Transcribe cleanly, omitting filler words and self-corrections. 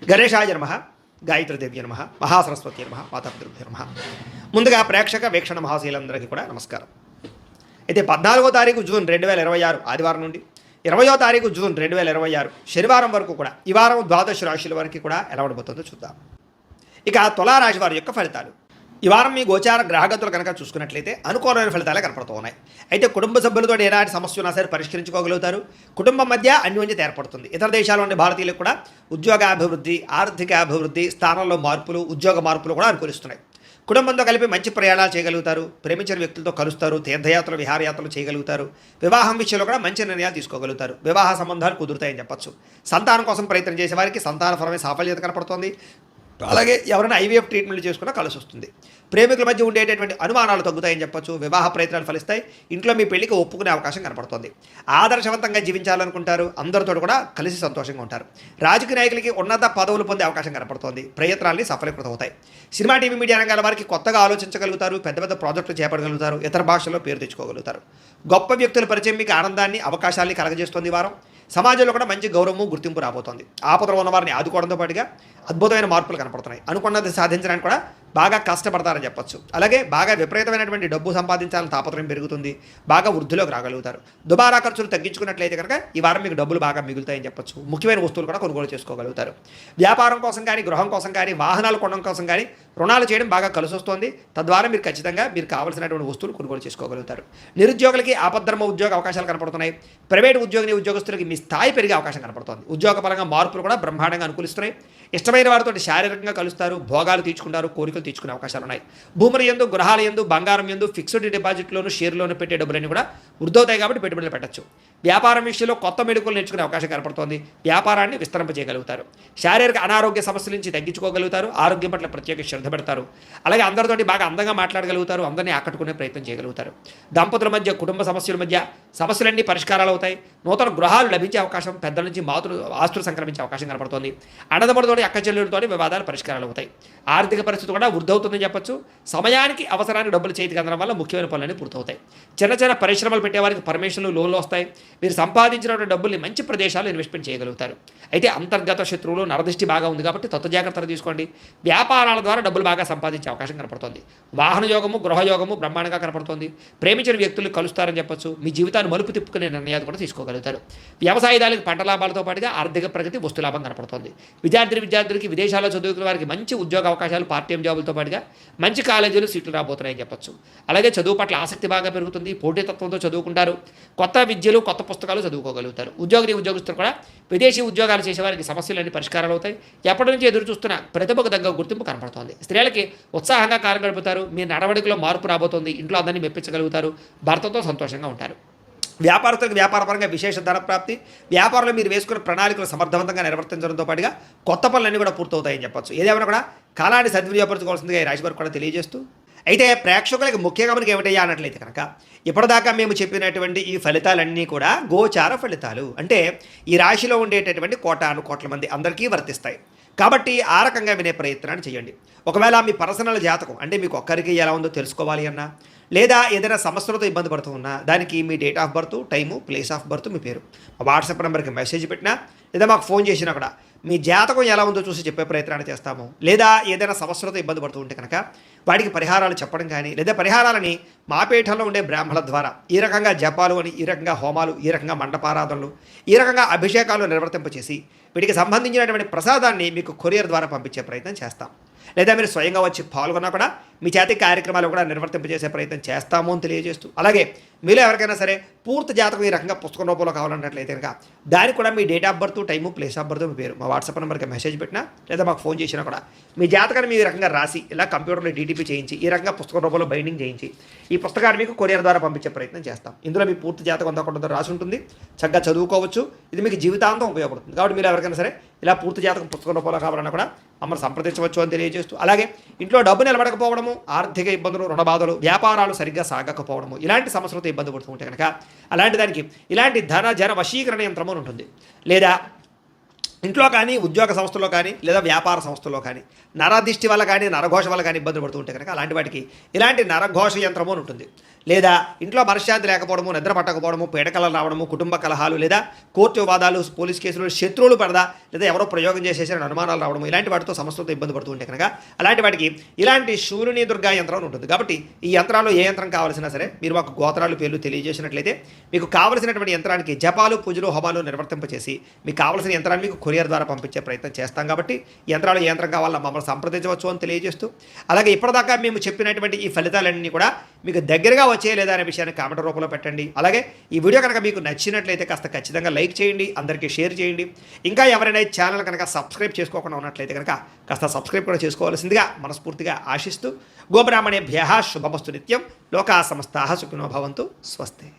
గణేశాయ నమః, గాయత్రీదేవ్య నమః, మహాసరస్వతి నమః, మాతాపితృభ్యో నమః. ముందుగా ప్రేక్షక వీక్షణ మహాశీలందరికీ కూడా నమస్కారం. అయితే 14వ తారీఖు జూన్ 2026 ఆదివారం నుండి 20వ తారీఖు జూన్ 2026 శనివారం వరకు కూడా ఈ వారం ద్వాదశ రాశుల వరకు కూడా ఎలా ఉండబోతుందో చూద్దాం. ఇక తులారాశి వారి యొక్క ఫలితాలు. ఈ వారం మీ గోచార గ్రహగతులు కనుక చూసుకున్నట్లయితే అనుకూలమైన ఫలితాలే కనపడుతూ ఉన్నాయి. అయితే కుటుంబ సభ్యులతో ఎలాంటి సమస్య ఉన్నా సరే పరిష్కరించుకోగలుగుతారు. కుటుంబం మధ్య అన్యోన్యత ఏర్పడుతుంది. ఇతర దేశాల్లో ఉండే భారతీయులకు కూడా ఉద్యోగాభివృద్ధి, ఆర్థిక అభివృద్ధి, స్థానంలో మార్పులు, ఉద్యోగ మార్పులు కూడా అనుకూలిస్తున్నాయి. కుటుంబంతో కలిపి మంచి ప్రయాణాలు చేయగలుగుతారు. ప్రేమించిన వ్యక్తులతో కలుస్తారు. తీర్థయాత్రలు, విహారయాత్రలు చేయగలుగుతారు. వివాహం విషయంలో కూడా మంచి నిర్ణయాలు తీసుకోగలుగుతారు. వివాహ సంబంధాలు కుదురుతాయని చెప్పచ్చు. సంతానం కోసం ప్రయత్నం చేసే వారికి సంతానపరమైన సాఫల్యత కనపడుతోంది. అలాగే ఎవరైనా ఐవీఎఫ్ ట్రీట్మెంట్ చేసుకున్నా కలిసి వస్తుంది. ప్రేమికుల మధ్య ఉండేటటువంటి అనుమానాలు తగ్గుతాయని చెప్పొచ్చు. వివాహ ప్రయత్నాలు ఫలిస్తాయి. ఇంట్లో మీ పెళ్లికి ఒప్పుకునే అవకాశం కనపడుతుంది. ఆదర్శవంతంగా జీవించాలనుకుంటారు. అందరితో కూడా కలిసి సంతోషంగా ఉంటారు. రాజకీయ నాయకులకి ఉన్నత పదవులు పొందే అవకాశం కనపడుతోంది. ప్రయత్నాన్ని సఫలీకృతం అవుతాయి. సినిమా, టీవీ, మీడియా రంగాల వారికి కొత్తగా ఆలోచించగలుగుతారు. పెద్ద పెద్ద ప్రాజెక్టులు చేపట్టగలుగుతారు. ఇతర భాషల్లో పేరు తెచ్చుకోగలుగుతారు. గొప్ప వ్యక్తుల పరిచయం మీకు ఆనందాన్ని, అవకాశాన్ని కలగజేస్తుంది. ఈ వారం సమాజంలో కూడా మంచి గౌరవము, గుర్తింపు రాబోతోంది. ఆపదలో ఉన్న వారిని ఆదుకోవడంతో పాటుగా అద్భుతమైన మార్పులు కనపడుతున్నాయి. అనుకున్నది సాధించడానికి కూడా బాగా కష్టపడతారని చెప్పొచ్చు. అలాగే బాగా విపరీతమైనటువంటి డబ్బు సంపాదించాలని తాపత్రయం పెరుగుతుంది. బాగా వృద్ధిలోకి రాగలుగుతారు. దుబారా ఖర్చులు తగ్గించుకున్నట్లయితే కనుక ఈ వారం మీకు డబ్బులు బాగా మిగులుతాయని చెప్పొచ్చు. ముఖ్యమైన వస్తువులు కూడా కొనుగోలు చేసుకోగలుగుతారు. వ్యాపారం కోసం కానీ, గృహం కోసం కానీ, వాహనాలు కొనడం కోసం కానీ రుణాలు చేయడం బాగా కలిసి వస్తుంది. తద్వారా మీరు ఖచ్చితంగా మీరు కావాల్సినటువంటి వస్తువులు కొనుగోలు చేసుకోగలుగుతారు. నిరుద్యోగులకి ఆపద్ధర్మ ఉద్యోగ అవకాశాలు కనపడుతున్నాయి. ప్రైవేట్ ఉద్యోగస్తులకి మీ స్థాయి పెరిగే అవకాశం కనపడుతుంది. ఉద్యోగపరంగా మార్పులు కూడా బ్రహ్మాండంగా అనుకూలిస్తున్నాయి. ఇష్టమైన వారితో శారీరకంగా కలుస్తారు. భోగాలు తీర్చుకుంటారు. కోరికలు తీర్చుకునే అవకాశాలు ఉన్నాయి. భూముల యందు, గృహాల యందు, బంగారం యందు, ఫిక్స్డ్ డిపాజిట్లోను, షేర్లోను పెట్టే డబ్బులన్నీ కూడా వృద్ధవుతాయి కాబట్టి పెట్టుబడులు పెట్టచ్చు. వ్యాపారం విషయంలో కొత్త మెడుకులు నేర్చుకునే అవకాశం కనపడుతోంది. వ్యాపారాన్ని విస్తరింపజేయగలుగుతారు. శారీరక అనారోగ్య సమస్యల నుంచి తగ్గించుకోగలుగుతారు. ఆరోగ్యం పట్ల ప్రత్యేక శ్రద్ధ పెడతారు. అలాగే అందరితోటి బాగా అందంగా మాట్లాడగలుగుతారు. అందరినీ ఆకట్టుకునే ప్రయత్నం చేయగలుగుతారు. దంపతుల మధ్య, కుటుంబ సమస్యల మధ్య సమస్యలన్నీ పరిష్కారాలు అవుతాయి. నూతన గృహాలు లభించే అవకాశం, పెద్దల నుంచి ఆస్తులు సంక్రమించే అవకాశం కనపడుతోంది. అన్నదమ్ములతోటి, అక్క చెల్లెలతో వివాదాలు పరిష్కారాలు అవుతాయి. ఆర్థిక పరిస్థితి కూడా వృద్ధవుతుందని చెప్పొచ్చు. సమయానికి, అవసరానికి డబ్బులు చేతికి అందడం వల్ల ముఖ్యమైన పనులన్నీ పూర్తవుతాయి. చిన్న చిన్న పరిశ్రమలు పెట్టేవారికి పర్మిషన్లు, లోన్లు వస్తాయి. మీరు సంపాదించినటువంటి డబ్బుల్ని మంచి ప్రదేశాలు ఇన్వెస్ట్మెంట్ చేయగలుగుతారు. అయితే అంతర్గత శత్రువులు, నరదృష్టి బాగా ఉంది కాబట్టి జాగ్రత్తలు తీసుకోండి. వ్యాపారాల ద్వారా డబ్బులు బాగా సంపాదించే అవకాశం కనపడుతుంది. వాహన యోగము, గృహయోగము బ్రహ్మాండంగా కనపడుతుంది. ప్రేమించిన వ్యక్తులు కలుస్తారని చెప్పొచ్చు. మీ జీవితాన్ని మలుపు తిప్పుకునే నిర్ణయాలు కూడా తీసుకోగలుగుతారు. వ్యవసాయదారులకు పంట లాభాలతో పాటుగా ఆర్థిక ప్రగతి, వస్తు లాభం కనపడుతుంది. విద్యార్థులకి విదేశాల్లో చదువుకునే వారికి మంచి ఉద్యోగ అవకాశాలు, పార్ట్ టైం జాబులతో పాటుగా మంచి కాలేజీలు, సీట్లు రాబోతున్నాయని చెప్పొచ్చు. అలాగే చదువు పట్ల ఆసక్తి బాగా పెరుగుతుంది. పోటీతత్వంతో చదువుకుంటారు. కొత్త విద్యలు, కొత్త పుస్తకాలు చదువుకోగలుగుతారు. ఉద్యోగస్తులు కూడా విదేశీ ఉద్యోగాలు చేసేవారికి సమస్యలన్నీ పరిష్కారాలు అవుతాయి. ఎప్పటి నుంచి ఎదురు చూస్తున్న ప్రతిభకు తగ్గ గుర్తింపు కనపడుతోంది. స్త్రీలకి ఉత్సాహంగా కాలం గడుపుతారు. మీ నడవడికలో మార్పు రాబోతోంది. ఇంట్లో అందరినీ మెప్పించగలుగుతారు. భర్తతో సంతోషంగా ఉంటారు. వ్యాపారస్తులకు వ్యాపారపరంగా విశేష ధన ప్రాప్తి. వ్యాపారంలో మీరు వేసుకున్న ప్రణాళికలు సమర్థవంతంగా నిర్వర్తించడంతో పాటుగా కొత్త పనులన్నీ కూడా పూర్తవుతాయని చెప్పొచ్చు. ఏదేమైనా కూడా కాలాన్ని సద్వినియోగపరచుకోవాల్సిందిగా ఈ రాశి వారికి కూడా తెలియజేస్తూ, అయితే ప్రేక్షకులకి ముఖ్యంగా మనకి ఏమిటయ్యా అన్నట్లయితే కనుక ఇప్పటిదాకా మేము చెప్పినటువంటి ఈ ఫలితాలన్నీ కూడా గోచార ఫలితాలు. అంటే ఈ రాశిలో ఉండేటటువంటి కోట్ల మంది అందరికీ వర్తిస్తాయి. కాబట్టి ఆ రకంగా వినే ప్రయత్నాన్ని చేయండి. ఒకవేళ మీ పర్సనల్ జాతకం అంటే మీకు ఒక్కరికి ఎలా ఉందో తెలుసుకోవాలి అన్నా, లేదా ఏదైనా సమస్యలతో ఇబ్బంది పడుతూ ఉన్నా దానికి మీ date of birth, time, place of birth, మీ పేరు మా వాట్సాప్ నెంబర్కి మెసేజ్ పెట్టినా, లేదా మాకు ఫోన్ చేసినా కూడా మీ జాతకం ఎలా ఉందో చూసి చెప్పే ప్రయత్నాన్ని చేస్తాము. లేదా ఏదైనా సమస్యలతో ఇబ్బంది పడుతూ ఉంటే కనుక వాటికి పరిహారాలు చెప్పడం కానీ, లేదా పరిహారాలని మా పీఠంలో ఉండే బ్రాహ్మణుల ద్వారా ఈ రకంగా జపాలు అని, ఈ రకంగా హోమాలు, ఈ రకంగా మండపారాధనలు, ఈ రకంగా అభిషేకాలు నిర్వర్తింపచేసి వీటికి సంబంధించినటువంటి ప్రసాదాన్ని మీకు కొరియర్ ద్వారా పంపించే ప్రయత్నం చేస్తాం. లేదా మీరు స్వయంగా వచ్చి పాల్గొన్నా కూడా మీ చేతి కార్యక్రమాలు కూడా నిర్వర్తింపజేసే ప్రయత్నం చేస్తాము అని తెలియజేస్తూ, అలాగే మీలో ఎవరికైనా సరే పూర్తి జాతకం ఈ రకంగా పుస్తకం రూపంలో కావాలన్నట్లయితే కనుక దానికి కూడా మీ date of birth, time, place of birth, మీ పేరు మా వాట్సాప్ నెంబర్కి మెసేజ్ పెట్టినా, లేదా మాకు ఫోన్ చేసినా కూడా మీ జాతకాన్ని మీ రకంగా రాసి ఇలా కంప్యూటర్లో డీటీపీ చేయించి ఈ రకంగా పుస్తకం రూపంలో బైండింగ్ చేయించి ఈ పుస్తకాన్ని మీకు కొరియర్ ద్వారా పంపించే ప్రయత్నం చేస్తాం. ఇందులో మీ పూర్తి జాతకం అంతా కూడా రాసి ఉంటుంది. చక్కగా చదువుకోవచ్చు. ఇది మీకు జీవితాంతం ఉపయోగపడుతుంది. కాబట్టి మీరు ఎవరికైనా సరే ఇలా పూర్తి జాతకం పుస్తకం రూపంలో కావాలన్నా కూడా మమ్మల్ని సంప్రదించవచ్చు అని తెలియజేస్తూ, అలాగే ఇంట్లో డబ్బు నిలబడకపోవడము, ఆర్థిక ఇబ్బందులు, రుణబాధలు, వ్యాపారాలు సరిగ్గా సాగకపోవడము, ఇలాంటి సమస్యలతో ఇబ్బంది పడుతూ ఉంటే కనుక అలాంటి దానికి ఇలాంటి జన వశీకరణ యంత్రము ఉంటుంది. లేదా ఇంట్లో కానీ, ఉద్యోగ సంస్థలో కానీ, లేదా వ్యాపార సంస్థల్లో కానీ నరదిష్టి వల్ల కానీ, నరఘోష వల్ల కానీ ఇబ్బందులు పడుతూ ఉంటే కనుక అలాంటి వాటికి ఇలాంటి నరఘోష యంత్రము అని ఉంటుంది. లేదా ఇంట్లో మనశ్శాంతి లేకపోవడము, నిద్ర పట్టకపోవడము, పీడకలలు రావడము, కుటుంబ కలహాలు, లేదా కోర్టు వివాదాలు, పోలీస్ కేసులు, శత్రువులు పడదా, లేదా ఎవరో ప్రయోగం చేసేసారని అనుమానాలు రావడము, ఇలాంటి వాటితో సమస్యలతో ఇబ్బంది పడుతూ ఉంటే కనుక అలాంటి వాటికి ఇలాంటి శూలిని దుర్గా యంత్రం ఉంటుంది. కాబట్టి ఈ యంత్రాల్లో ఏ యంత్రం కావాల్సినా సరే మీరు మాకు గోత్రాలు పేర్లు తెలియజేసినట్లయితే మీకు కావలసినటువంటి యంత్రానికి జపాలు, పూజలు, హోమాలు నిర్వర్తింపచేసి మీకు కావలసిన యంత్రాన్ని మీకు కొరియర్ ద్వారా పంపించే ప్రయత్నం చేస్తాం. కాబట్టి యంత్రాలు ఏ యంత్రం కావాలన్నా మమ్మల్ని సంప్రదించవచ్చు అని తెలియజేస్తూ, అలాగే ఇప్పటిదాకా మేము చెప్పినటువంటి ఈ ఫలితాలన్నీ కూడా మీకు దగ్గరగా వచ్చే లేదా అనే విషయాన్ని కామెంట్ రూపంలో పెట్టండి. అలాగే ఈ వీడియో కనుక మీకు నచ్చినట్లయితే కాస్త ఖచ్చితంగా లైక్ చేయండి, అందరికీ షేర్ చేయండి. ఇంకా ఎవరైనా ఛానల్ కనుక సబ్స్క్రైబ్ చేసుకోకుండా ఉన్నట్లయితే కనుక కాస్త సబ్స్క్రైబ్ కూడా చేసుకోవాల్సిందిగా మనస్ఫూర్తిగా ఆశిస్తూ, గోబ్రాహ్మణేభ్యః శుభమస్తు నిత్యం, లోకా సమస్తాః సుఖినో భవంతు, స్వస్తి.